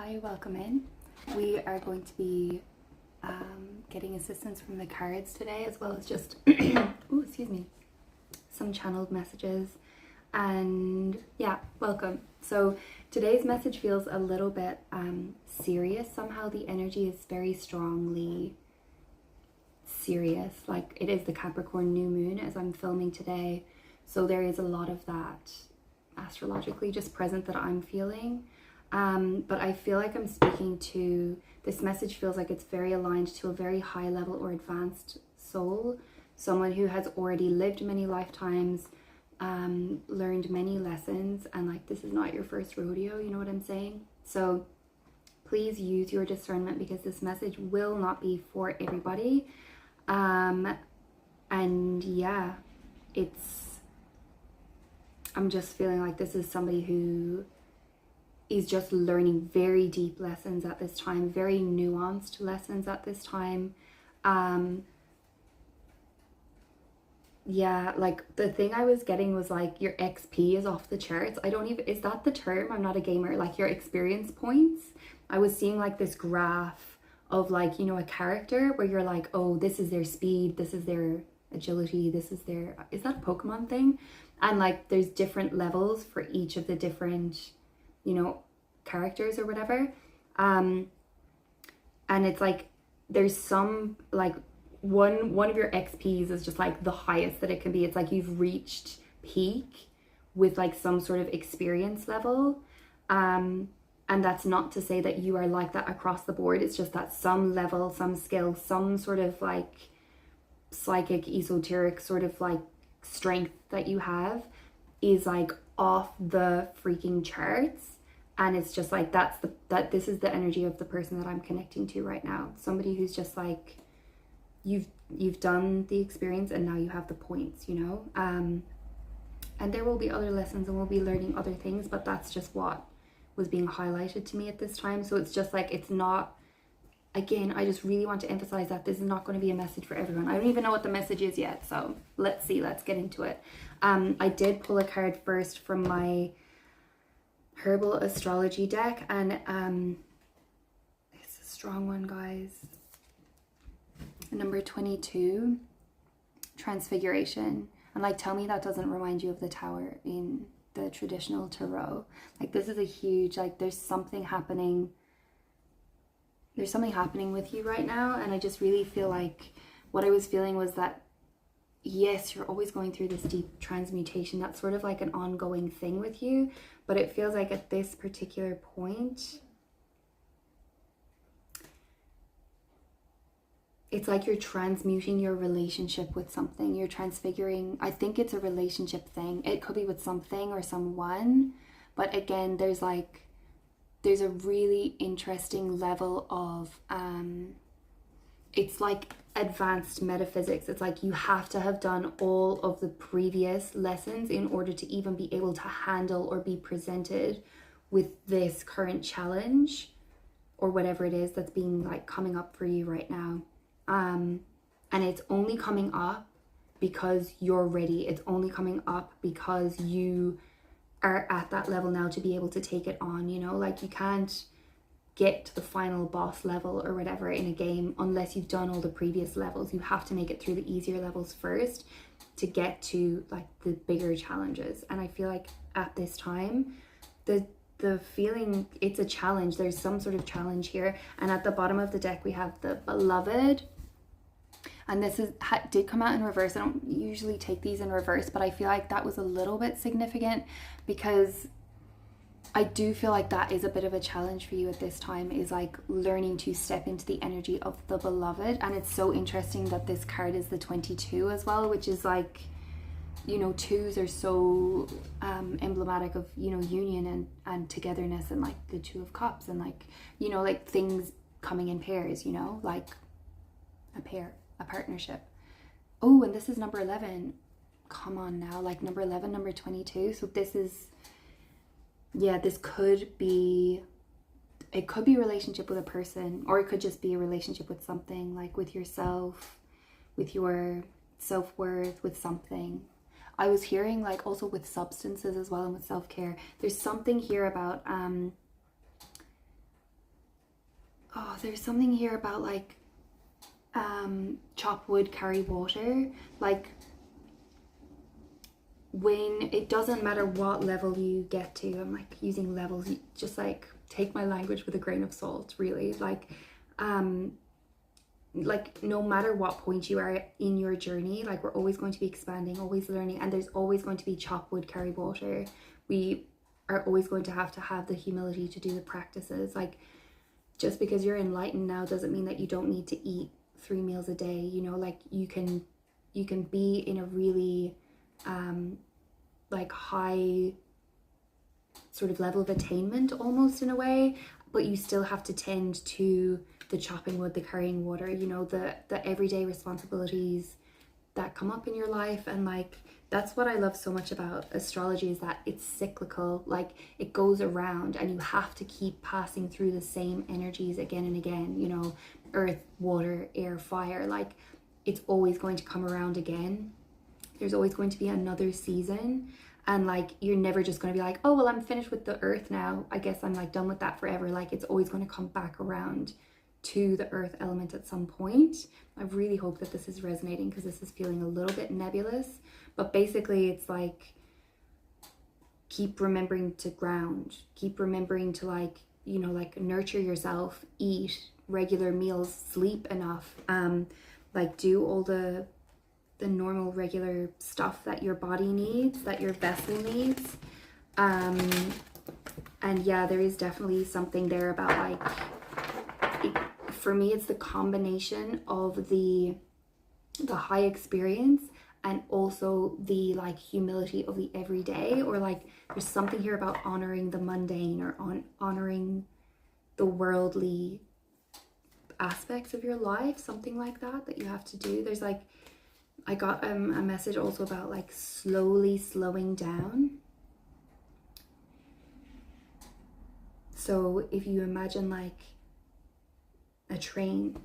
Hi, welcome in. We are going to be getting assistance from the cards today, as well as just, oh, excuse me, some channeled messages. And yeah, welcome. So today's message feels a little bit serious. Somehow the energy is very strongly serious, like it is the Capricorn new moon as I'm filming today. So there is a lot of that astrologically just present that I'm feeling. But I feel like I'm speaking to, this message feels like it's very aligned to a very high level or advanced soul, someone who has already lived many lifetimes, learned many lessons, and like this is not your first rodeo, you know what I'm saying? So please use your discernment because this message will not be for everybody. And yeah, I'm just feeling like this is somebody who is just learning very deep lessons at this time, very nuanced lessons at this time. Yeah, like the thing I was getting was like your XP is off the charts. I don't even, is that the term? I'm not a gamer. Like your experience points. I was seeing like this graph of like, you know, a character where you're like, oh, this is their speed, this is their agility, this is their, is that a Pokemon thing? And like there's different levels for each of the different, you know, characters or whatever. And it's like there's some like one of your XPs is just like the highest that it can be. It's like you've reached peak with like some sort of experience level. And that's not to say that you are like that across the board. It's just that some level, some skill, some sort of like psychic, esoteric sort of like strength that you have is like off the freaking charts. And it's just like this is the energy of the person that I'm connecting to right now. Somebody who's just like, you've done the experience and now you have the points, you know. And there will be other lessons and we'll be learning other things, but that's just what was being highlighted to me at this time. So it's just like, it's not, again, I just really want to emphasize that this is not going to be a message for everyone. I don't even know what the message is yet, so let's see, let's get into it. I did pull a card first from my herbal astrology deck, and it's a strong one, guys. Number 22, Transfiguration. And like, tell me that doesn't remind you of the Tower in the traditional tarot. Like, this is a huge, like, there's something happening with you right now. And I just really feel like what I was feeling was that, yes, you're always going through this deep transmutation. That's sort of like an ongoing thing with you. But it feels like at this particular point, it's like you're transmuting your relationship with something. You're transfiguring. I think it's a relationship thing. It could be with something or someone. But again, there's a really interesting level of, it's like advanced metaphysics. It's like you have to have done all of the previous lessons in order to even be able to handle or be presented with this current challenge or whatever it is that's being like coming up for you right now. And it's only coming up because you're ready. It's only coming up because you are at that level now to be able to take it on, you know. Like, you can't get to the final boss level or whatever in a game unless you've done all the previous levels. You have to make it through the easier levels first to get to like the bigger challenges. And I feel like at this time, the feeling, it's a challenge. There's some sort of challenge here. And at the bottom of the deck we have the Beloved. And this did come out in reverse. I don't usually take these in reverse, but I feel like that was a little bit significant because I do feel like that is a bit of a challenge for you at this time, is like learning to step into the energy of the Beloved. And it's so interesting that this card is the 22 as well, which is like, you know, twos are so emblematic of, you know, union and togetherness, and like the Two of Cups, and like, you know, like things coming in pairs, you know, like a pair, a partnership. Oh, and this is number 11. Come on now, like number 11, number 22. So this is, yeah, this could be, it could be a relationship with a person, or it could just be a relationship with something, like with yourself, with your self-worth, with something. I was hearing like also with substances as well, and with self-care. There's something here about there's something here about like chop wood, carry water. Like when it doesn't matter what level you get to, I'm like using levels, just like take my language with a grain of salt, really. Like no matter what point you are in your journey, like we're always going to be expanding, always learning, and there's always going to be chop wood, carry water. We are always going to have the humility to do the practices. Like just because you're enlightened now doesn't mean that you don't need to eat 3 meals a day, you know. Like you can be in a really like high sort of level of attainment almost in a way, but you still have to tend to the chopping wood, the carrying water, you know, the everyday responsibilities that come up in your life. And like that's what I love so much about astrology, is that it's cyclical. Like it goes around and you have to keep passing through the same energies again and again, you know, earth, water, air, fire. Like it's always going to come around again. There's always going to be another season, and like you're never just going to be like, oh well, I'm finished with the earth now, I guess I'm like done with that forever. Like it's always going to come back around to the earth element at some point. I really hope that this is resonating, because this is feeling a little bit nebulous, but basically it's like keep remembering to ground, keep remembering to like, you know, like nurture yourself, eat regular meals, sleep enough, like do all the normal regular stuff that your body needs, that your vessel needs. And yeah, there is definitely something there about like for me it's the combination of the high experience and also the like humility of the everyday, or like there's something here about honoring the mundane, or honoring the worldly aspects of your life, something like that you have to do. There's like I got a message also about like slowing down. So if you imagine like a train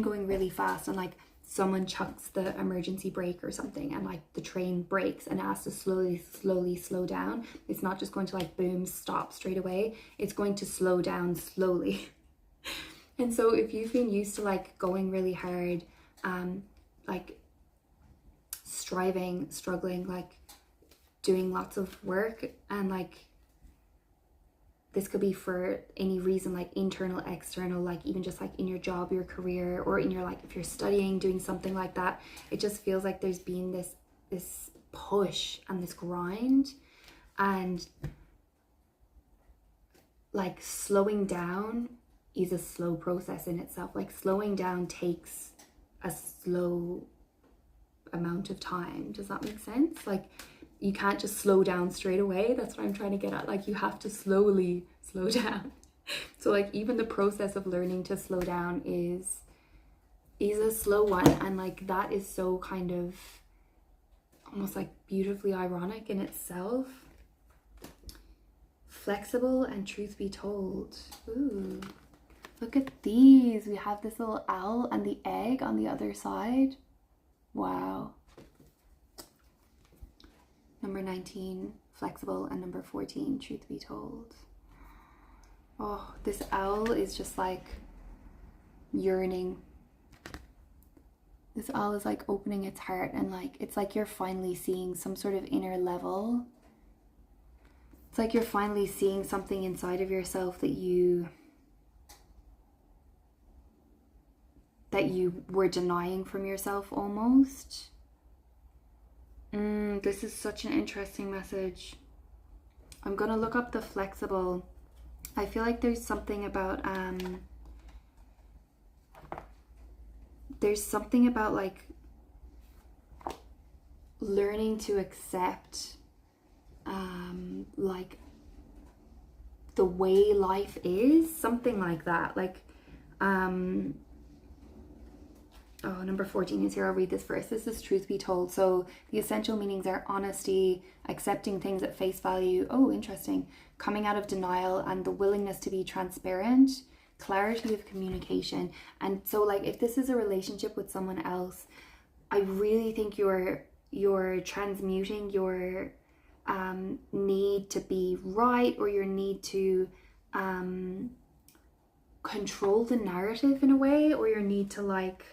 going really fast, and like someone chucks the emergency brake or something, and like the train brakes and it has to slowly slow down. It's not just going to like boom, stop straight away. It's going to slow down slowly. And so if you've been used to like going really hard, like striving, struggling, like doing lots of work, and like this could be for any reason, like internal, external, like even just like in your job, your career, or in your like if you're studying, doing something like that, it just feels like there's been this push and this grind, and like slowing down is a slow process in itself. Like slowing down takes a slow amount of time. Does that make sense? Like you can't just slow down straight away. That's what I'm trying to get at. Like you have to slowly slow down. So like even the process of learning to slow down is a slow one, and like that is so kind of almost like beautifully ironic in itself. Flexible and truth be told. Ooh, look at these. We have this little owl and the egg on the other side. Wow. Number 19, flexible, and number 14, truth be told. Oh, this owl is just like yearning. This owl is like opening its heart, and like it's like you're finally seeing some sort of inner level. It's like you're finally seeing something inside of yourself that you were denying from yourself almost. This is such an interesting message. I'm gonna look up the flexible. I feel like there's something about like learning to accept like the way life is, something like that. Like oh, number 14 is here. I'll read this first. This is truth be told. So the essential meanings are honesty, accepting things at face value. Oh, interesting. Coming out of denial, and the willingness to be transparent, clarity of communication. And so like if this is a relationship with someone else, I really think you're transmuting your need to be right, or your need to control the narrative in a way, or your need to like,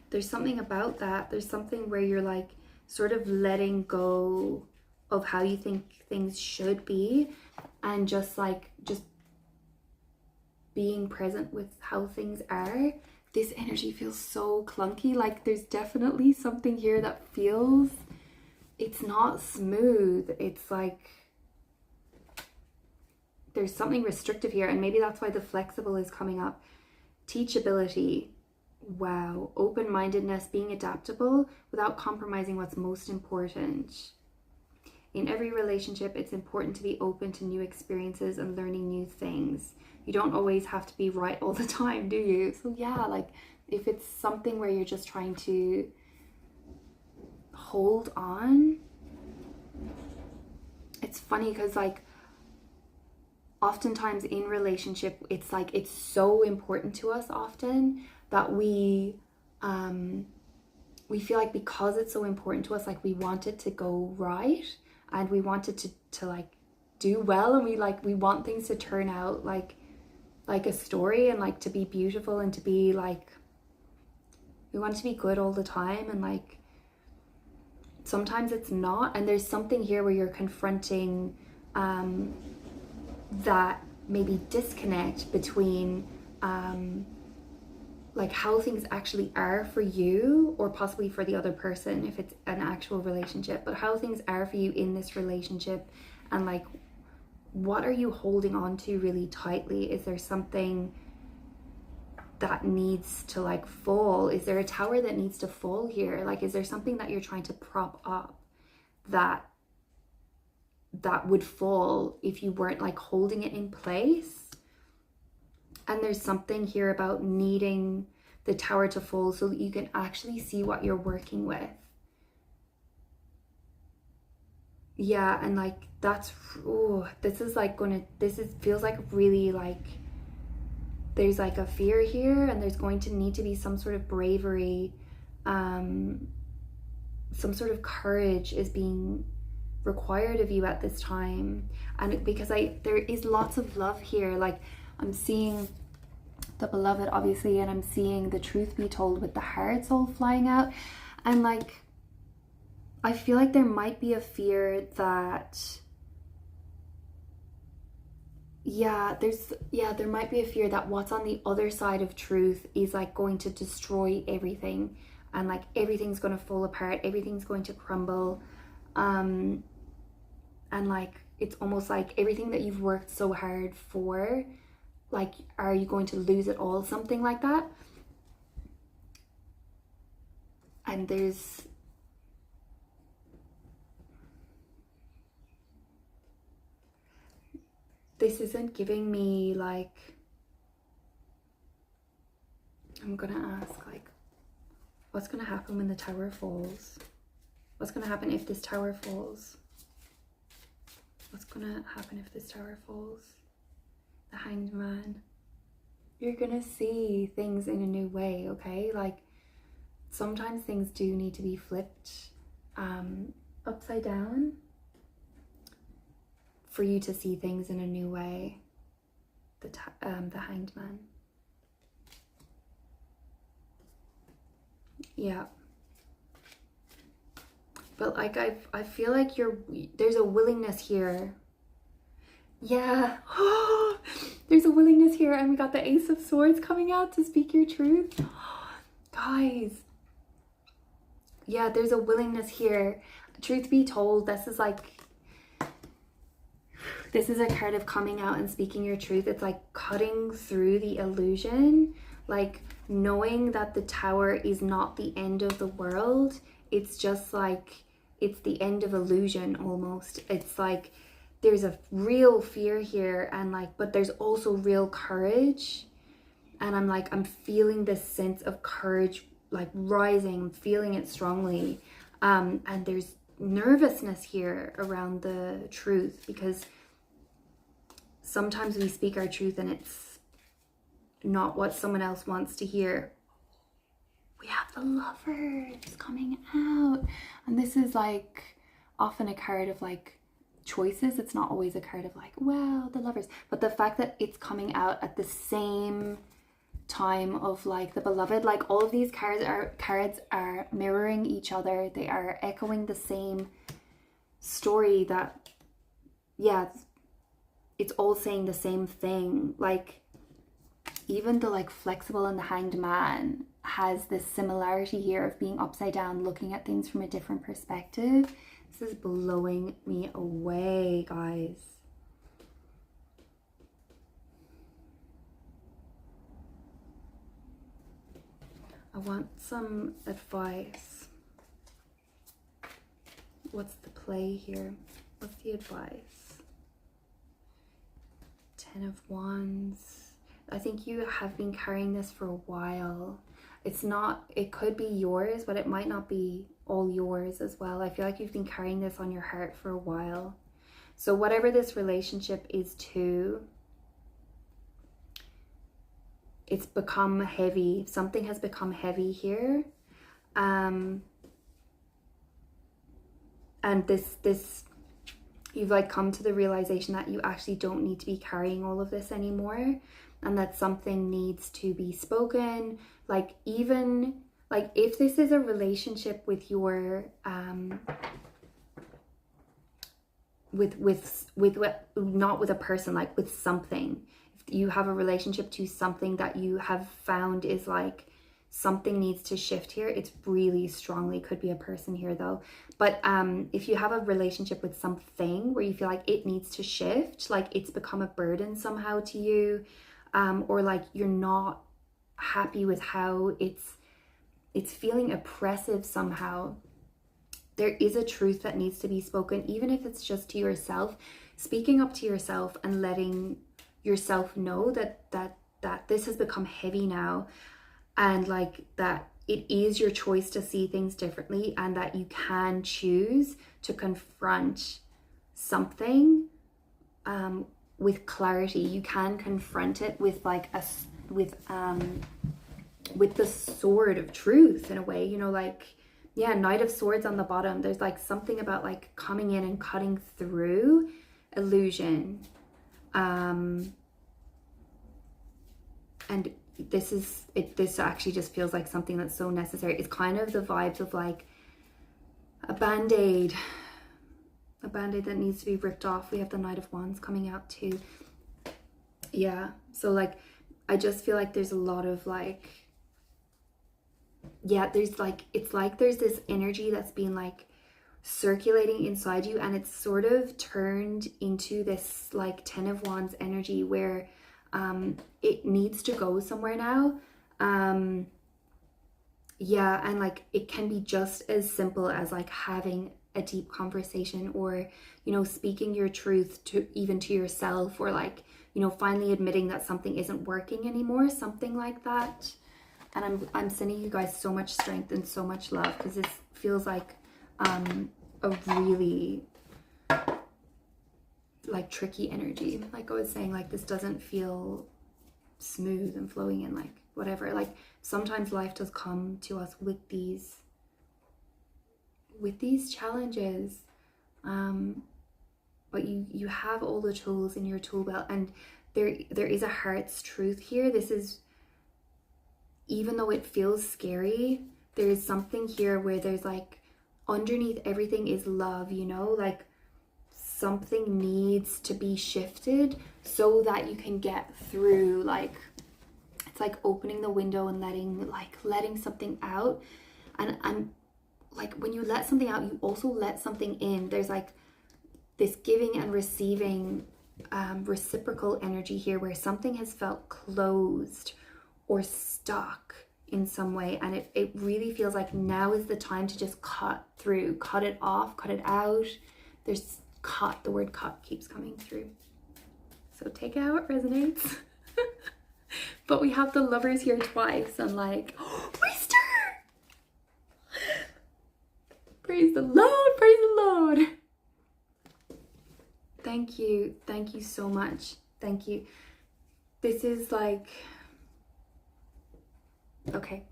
there's something about that. There's something where you're like sort of letting go of how you think things should be, and just being present with how things are. This energy feels so clunky. Like there's definitely something here that feels, it's not smooth. It's like there's something restrictive here, and maybe that's why the flexible is coming up. Teachability. Wow. Open-mindedness, being adaptable without compromising what's most important. In every relationship, it's important to be open to new experiences and learning new things. You don't always have to be right all the time, do you? So yeah, like if it's something where you're just trying to hold on, it's funny because like oftentimes in relationship, it's like it's so important to us often that we feel like because it's so important to us, like we want it to go right, and we want it to like do well, and we want things to turn out like a story, and like to be beautiful, and to be like, we want it to be good all the time, and like sometimes it's not. And there's something here where you're confronting that maybe disconnect between like how things actually are for you, or possibly for the other person if it's an actual relationship, but how things are for you in this relationship, and like what are you holding on to really tightly? Is there something that needs to like fall? Is there a tower that needs to fall here? Like, is there something that you're trying to prop up that would fall if you weren't like holding it in place? And there's something here about needing the tower to fall so that you can actually see what you're working with. Yeah, and like that's, oh, this is like feels like really like there's like a fear here, and there's going to need to be some sort of bravery, some sort of courage is being required of you at this time. And because there is lots of love here, like I'm seeing the beloved obviously, and I'm seeing the truth be told with the hearts all flying out, and like I feel like there might be a fear that there might be a fear that what's on the other side of truth is like going to destroy everything, and like everything's going to fall apart, everything's going to crumble, and like it's almost like everything that you've worked so hard for, like are you going to lose it all, something like that. And this isn't giving me like, I'm gonna ask like, what's gonna happen when the tower falls? What's gonna happen if this tower falls? What's gonna happen if this tower falls? The Hanged Man. You're gonna see things in a new way, okay? Like sometimes things do need to be flipped upside down for you to see things in a new way. The Hanged Man. Yeah. But like I feel like there's a willingness here. Yeah. There's a willingness here, and we got the Ace of Swords coming out to speak your truth. Guys. Yeah, there's a willingness here. Truth be told, this is a card of coming out and speaking your truth. It's like cutting through the illusion, like knowing that the tower is not the end of the world. It's just like, it's the end of illusion almost. It's like there's a real fear here, and like, but there's also real courage. And I'm feeling this sense of courage like rising. I'm feeling it strongly. And there's nervousness here around the truth, because sometimes we speak our truth and it's not what someone else wants to hear. We have the Lovers coming out, and this is like often a card of like choices. It's not always a card of like, well, the Lovers, but the fact that it's coming out at the same time of like the Beloved, like all of these cards are mirroring each other. They are echoing the same story, that yeah, it's all saying the same thing. Like even the like Flexible and the Hanged Man has this similarity here of being upside down, looking at things from a different perspective. This is blowing me away, guys. I want some advice. What's the play here? What's the advice? 10 of Wands. I think you have been carrying this for a while. It's not, it could be yours, but it might not be all yours as well. I feel like you've been carrying this on your heart for a while. So whatever this relationship is too, it's become heavy. Something has become heavy here. And this you've like come to the realization that you actually don't need to be carrying all of this anymore, and that something needs to be spoken. Like even like if this is a relationship with your with not with a person, like with something, if you have a relationship to something that you have found is like something needs to shift here, it's really strongly could be a person here though, but if you have a relationship with something where you feel like it needs to shift, like it's become a burden somehow to you, or like you're not happy with how it's feeling oppressive somehow, there is a truth that needs to be spoken, even if it's just to yourself. Speaking up to yourself and letting yourself know that this has become heavy now, and like that it is your choice to see things differently, and that you can choose to confront something with clarity. You can confront it with like with the sword of truth in a way, you know, like yeah, Knight of Swords on the bottom. There's like something about like coming in and cutting through illusion, and this is it. This actually just feels like something that's so necessary. It's kind of the vibes of like a band-aid that needs to be ripped off. We have the Knight of Wands coming out too. Yeah, so like I just feel like there's a lot of like, yeah, there's like, it's like there's this energy that's been like circulating inside you, and it's sort of turned into this like 10 of Wands energy where it needs to go somewhere now. Yeah, and like it can be just as simple as like having a deep conversation, or you know, speaking your truth to even to yourself, or like, you know, finally admitting that something isn't working anymore, something like that. And I'm sending you guys so much strength and so much love, because this feels like a really like tricky energy. Like I was saying, like this doesn't feel smooth and flowing and like whatever. Like sometimes life does come to us with these challenges, but you have all the tools in your tool belt, and there is a heart's truth here. This is, even though it feels scary, there is something here where there's like underneath everything is love, you know, like something needs to be shifted so that you can get through. Like it's like opening the window and letting something out, and I'm like, when you let something out, you also let something in. There's like this giving and receiving reciprocal energy here, where something has felt closed or stuck in some way, and it really feels like now is the time to just cut through, cut it off, cut it out. There's cut, the word cut keeps coming through, so take it how it resonates. But we have the Lovers here twice, and like, oh, Rooster! Praise the Lord, praise the Lord. Thank you so much. Thank you. This is like, okay,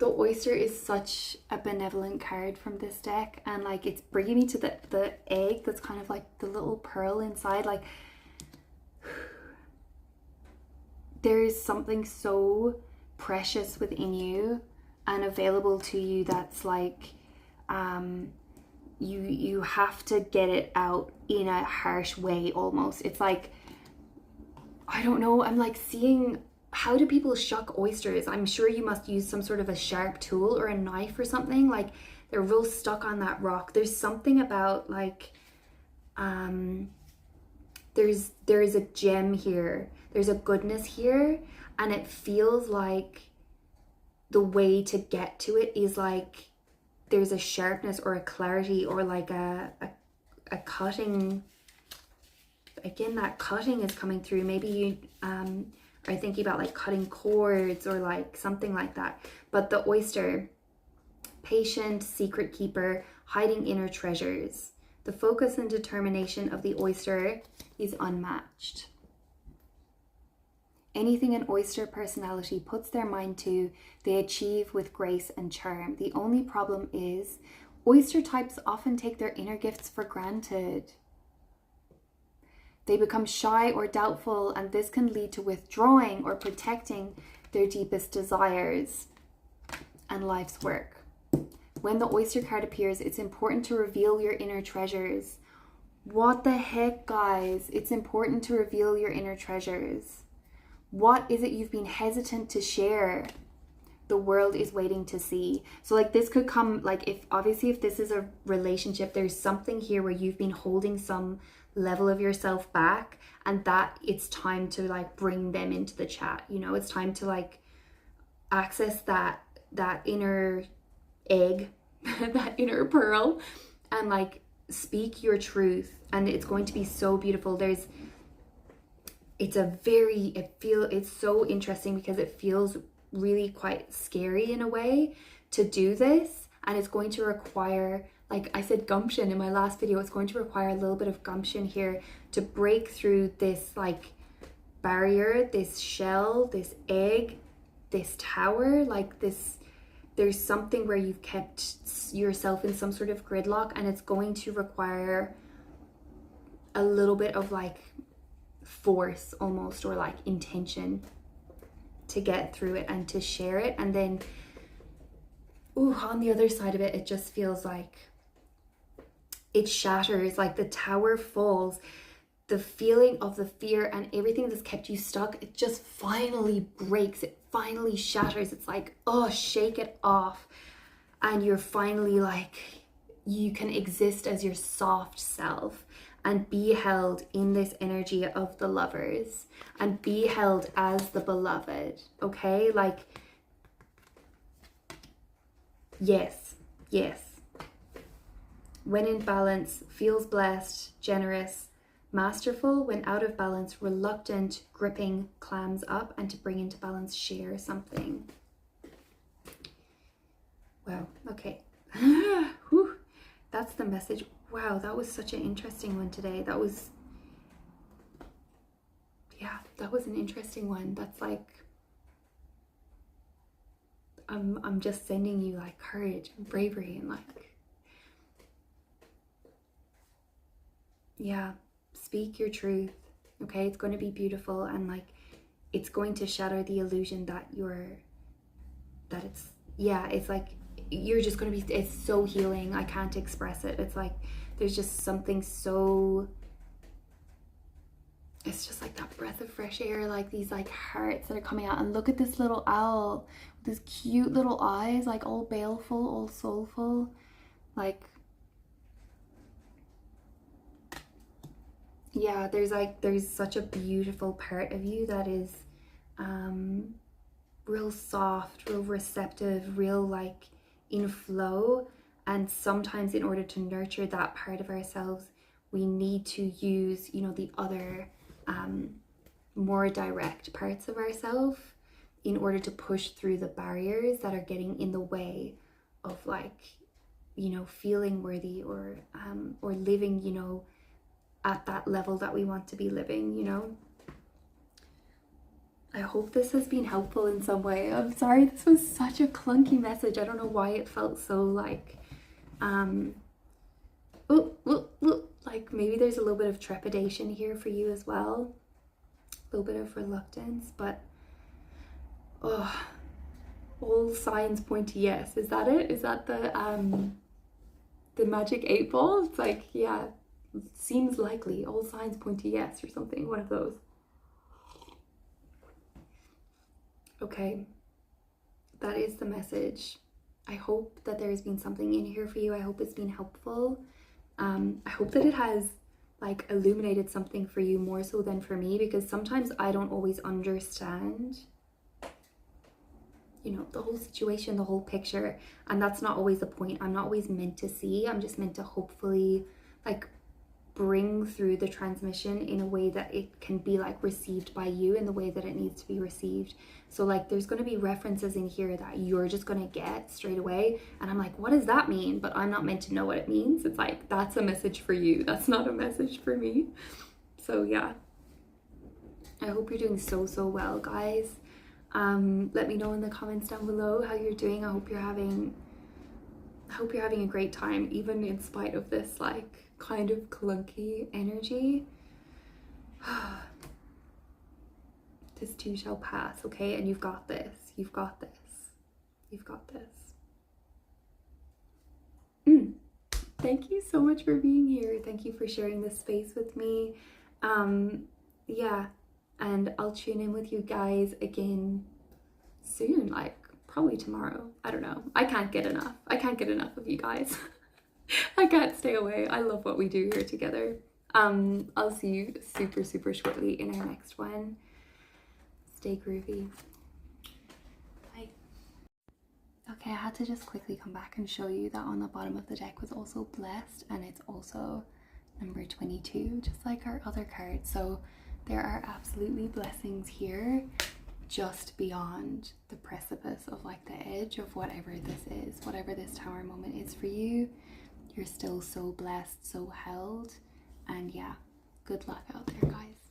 The oyster is such a benevolent card from this deck, and like it's bringing me to the egg that's kind of like the little pearl inside. Like there is something so precious within you and available to you that's like you have to get it out in a harsh way almost. It's like, I don't know, I'm like seeing, how do people shuck oysters? I'm sure you must use some sort of a sharp tool or a knife or something. Like they're real stuck on that rock. There's something about like there is a gem here, there's a goodness here, and it feels like the way to get to it is like there's a sharpness or a clarity or like a cutting. Again, that cutting is coming through. Maybe you are thinking about like cutting cords or like something like that. But the oyster, patient, secret keeper, hiding inner treasures. The focus and determination of the oyster is unmatched. Anything an oyster personality puts their mind to, they achieve with grace and charm. The only problem is, oyster types often take their inner gifts for granted. They become shy or doubtful, and this can lead to withdrawing or protecting their deepest desires and life's work. When the oyster card appears, it's important to reveal your inner treasures. What the heck, guys? It's important to reveal your inner treasures. What is it you've been hesitant to share? The world is waiting to see. So like this could come, like if this is a relationship, there's something here where you've been holding some level of yourself back, and that it's time to like bring them into the chat. You know, it's time to like access that inner egg, that inner pearl, and like speak your truth. And it's going to be so beautiful. It's so interesting because it feels really quite scary in a way to do this, and it's going to require, like I said, gumption in my last video. It's going to require a little bit of gumption here to break through this like barrier, this shell, this egg, this tower, like this. There's something where you've kept yourself in some sort of gridlock, and it's going to require a little bit of like force almost, or like intention to get through it and to share it. And then on the other side of it, it just feels like it shatters, like the tower falls. The feeling of the fear and everything that's kept you stuck, it just finally breaks, it finally shatters. It's like, oh, shake it off, and you're finally like, you can exist as your soft self and be held in this energy of the lovers and be held as the beloved. Okay, like yes. When in balance, feels blessed, generous, masterful. When out of balance, reluctant, gripping, clams up, and to bring into balance, share something. Wow, okay. Whew. That's the message. Wow, that was such an interesting one today. That was an interesting one. That's like, I'm just sending you like courage and bravery and like, yeah, speak your truth. Okay, it's going to be beautiful, and like it's going to shatter the illusion that it's like you're just going to be, it's so healing. I can't express it. It's like there's just something so, it's just like that breath of fresh air, like these like hearts that are coming out. And look at this little owl with these cute little eyes, like all baleful, all soulful. Like, yeah, there's such a beautiful part of you that is real soft, real receptive, real like in flow. And sometimes in order to nurture that part of ourselves, we need to use, you know, the other more direct parts of ourselves in order to push through the barriers that are getting in the way of like, you know, feeling worthy or living, you know, at that level that we want to be living, you know. I hope this has been helpful in some way. I'm sorry this was such a clunky message. I don't know why it felt so like like maybe there's a little bit of trepidation here for you as well, a little bit of reluctance, but all signs point to yes. Is that it? Is that the magic 8 ball? It's like, yeah, seems likely, all signs point to yes, or something, one of those. Okay, that is the message. I hope that there's been something in here for you. I hope it's been helpful. I hope that it has like illuminated something for you more so than for me, because sometimes I don't always understand, you know, the whole situation, the whole picture, and that's not always the point. I'm not always meant to see. I'm just meant to hopefully like bring through the transmission in a way that it can be like received by you in the way that it needs to be received. So like there's going to be references in here that you're just going to get straight away, and I'm like, what does that mean? But I'm not meant to know what it means. It's like, that's a message for you, that's not a message for me. So yeah, I hope you're doing so well, guys. Let me know in the comments down below how you're doing. I hope you're having a great time, even in spite of this like kind of clunky energy. This too shall pass, okay? And you've got this. You've got this. You've got this. Thank you so much for being here. Thank you for sharing this space with me. Yeah, and I'll tune in with you guys again soon, like probably tomorrow. I don't know. I can't get enough. I can't get enough of you guys. I can't stay away. I love what we do here together. I'll see you super shortly in our next one. Stay groovy. Bye. Okay, I had to just quickly come back and show you that on the bottom of the deck was also blessed, and it's also number 22, just like our other cards. So there are absolutely blessings here, just beyond the precipice of like the edge of whatever this is, whatever this tower moment is for you. You're still so blessed, so held, and yeah, good luck out there, guys.